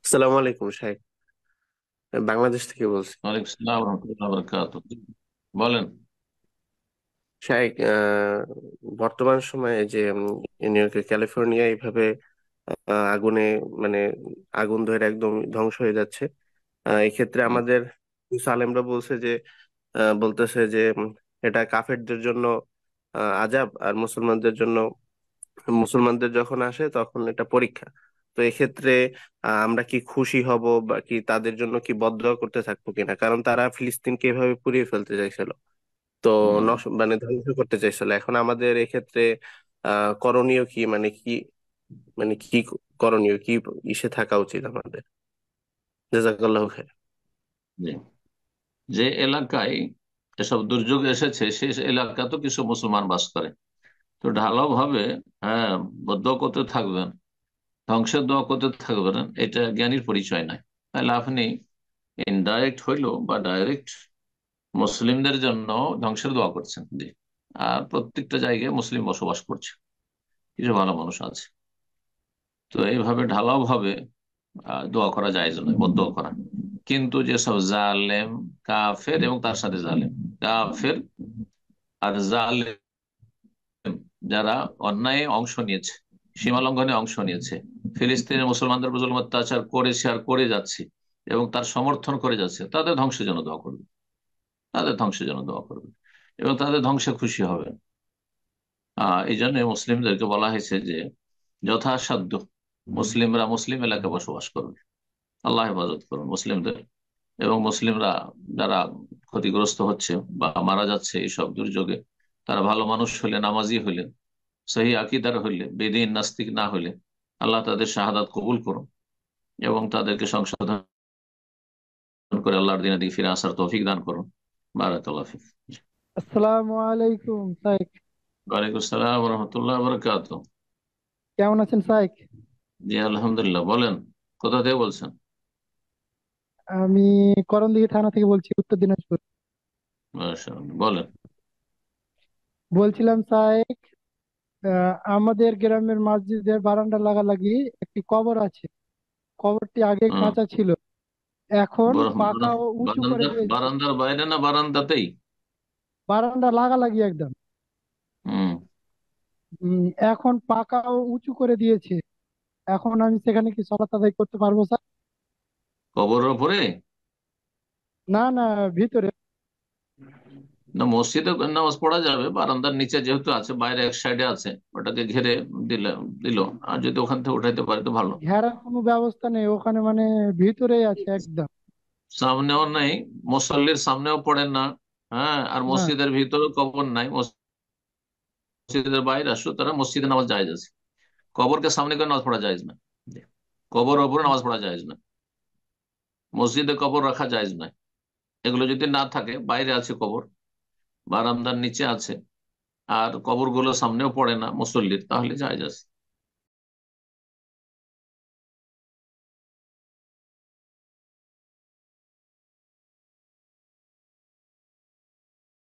আসসালামু আলাইকুম শাহেখ। বাংলাদেশ থেকে বলছি। ওয়ালাইকুম আসসালাম রহমতুল্লাহ বরকাতুহ। বলেন। শাহেখ, বর্তমান সময়ে যে নিউ ইয়র্কের ক্যালিফোর্নিয়া এইভাবে আগুনে, মানে আগুন ধরে একদম ধ্বংস হয়ে যাচ্ছে। এক্ষেত্রে হুম, আমাদের সালেমরা বলছে যে, বলতেছে যে এটা কাফেরদের জন্য আযাব, আর মুসলমানদের যখন আসে তখন এটা পরীক্ষা। তো এক্ষেত্রে আমরা কি খুশি হব, বা কি তাদের জন্য কি বদদোয়া করতে থাকবো কিনা? কারণ তারা ফিলিস্তিনকে এভাবে পুড়িয়ে ফেলতে চাইছিল। তো হুম। মানে ধ্বংস করতে চাইছিল। এখন আমাদের এক্ষেত্রে করণীয় কি, মানে কি করণীয়, কি ইসে থাকা উচিত আমাদের? জাযাকাল্লাহু খাইর। জি। যে এলাকায় এসব দুর্যোগ এসেছে সে এলাকা তো কিছু মুসলমান বাস করে। তো ঢালাও ভাবে, হ্যাঁ, দোয়া করতে থাকবেন, ধ্বংসের দোয়া করতে থাকবেন, এটা জ্ঞানীর পরিচয় নয়। তাহলে আপনি ইনডাইরেক্ট হইলো বা ডাইরেক্ট মুসলিমদের জন্য ধ্বংসের দোয়া করছেন। জি। আর প্রত্যেকটা জায়গায় মুসলিম বসবাস করছে, কিছু ভালো মানুষ আছে। তো এইভাবে ঢালাও ভাবে দোয়া করা যায় নয়, বদদোয়া করা। কিন্তু যেসব জালেম, কাফের এবং তার সাথে জালেম, কাফের আর জালেম, যারা অন্যায় অংশ নিয়েছে, সীমা লঙ্ঘনে অংশ নিয়েছে, ফিলিস্তিনের মুসলমানদের উপর জুলুম অত্যাচার করেছে আর করে যাচ্ছে এবং তার সমর্থন করে যাচ্ছে, তাদের ধ্বংসের জন্য দোয়া করবে, তাদের ধ্বংসের জন্য দোয়া করবে এবং তাদের ধ্বংসে খুশি হবে। এই জন্য মুসলিমদেরকে বলা হয়েছে যে যথাসাধ্য মুসলিমরা মুসলিম এলাকায় বসবাস করবে, আল্লাহ হেফাজত করুন মুসলিমদের। এবং মুসলিমরা যারা ক্ষতিগ্রস্ত হচ্ছে বা মারা যাচ্ছে এইসব দুর্যোগে, তারা ভালো মানুষ হলে, নামাজি হলে, সহি আকিদার হইলে, বেদিন নাস্তিক না হইলে, আল্লাহ তাদের শাহাদাত কবুল করুন এবং তাদেরকে সংশোধন করে আল্লাহর দিনের দিকে ফিরে আসার তৌফিক দান করুন। বারাকাল্লাহ ফিক। আসসালামু আলাইকুম সাইক। ওয়ালাইকুম আসসালাম রহমতুল্লাহ বরকাত। কেমন আছেন সাইক? জি আলহামদুলিল্লাহ। বলেন, কোথা থেকে বলছেন? আমি করণদিঘি থানা থেকে বলছি, উত্তর দিনাজপুর। মাশাআল্লাহ, বলেন। বলছিলাম সাইক, আমাদের গ্রামের মসজিদের বারান্দা লাগালাগি একটি কবর আছে। কবরটি আগে হুম। কাঁচা ছিল, এখন পাকা ও উঁচু করে বারান্দার দিয়েছে। বারান্দার বাইরে না বারান্দাতেই? বারান্দা লাগালাগি একদম। হুম। এখন পাকা ও উঁচু করে দিয়েছে। এখন আমি সেখানে কি সলাত আদায় করতে পারবো স্যার? কবরের ওপরে? না না, ভিতরে। না, মসজিদে নামাজ পড়া যাবে, বারান্দার নিচে যেহেতু আছে, বাইরে এক সাইডে আছে, ওটাকে ঘিরে দিলে দিল। আর যদি ওখান থেকে উঠাইতে পারে তো ভালো। ঘেরার কোনো ব্যবস্থা নেই ওখানে, মানে ভিতরেই আছে একদম। সামনেও নেই, মুসল্লির সামনেও পড়েন না। হ্যাঁ, আর না। মসজিদের ভিতরে কবর নাই, মসজিদের বাইরে, সুতরাং মসজিদে নামাজ জায়েজ আছে। কবরকে সামনে করে নামাজ পড়া জায়েজ না। কবর ওপরে নামাজ পড়া জায়েজ না, মসজিদে কবর রাখা জায়েজ না। এগুলো যদি না থাকে, বাইরে আছে কবর, বারান্দার নিচে আছে, আর কবরগুলো সামনেও পড়ে না মুসল্লির, তাহলে জায়েজ আছে।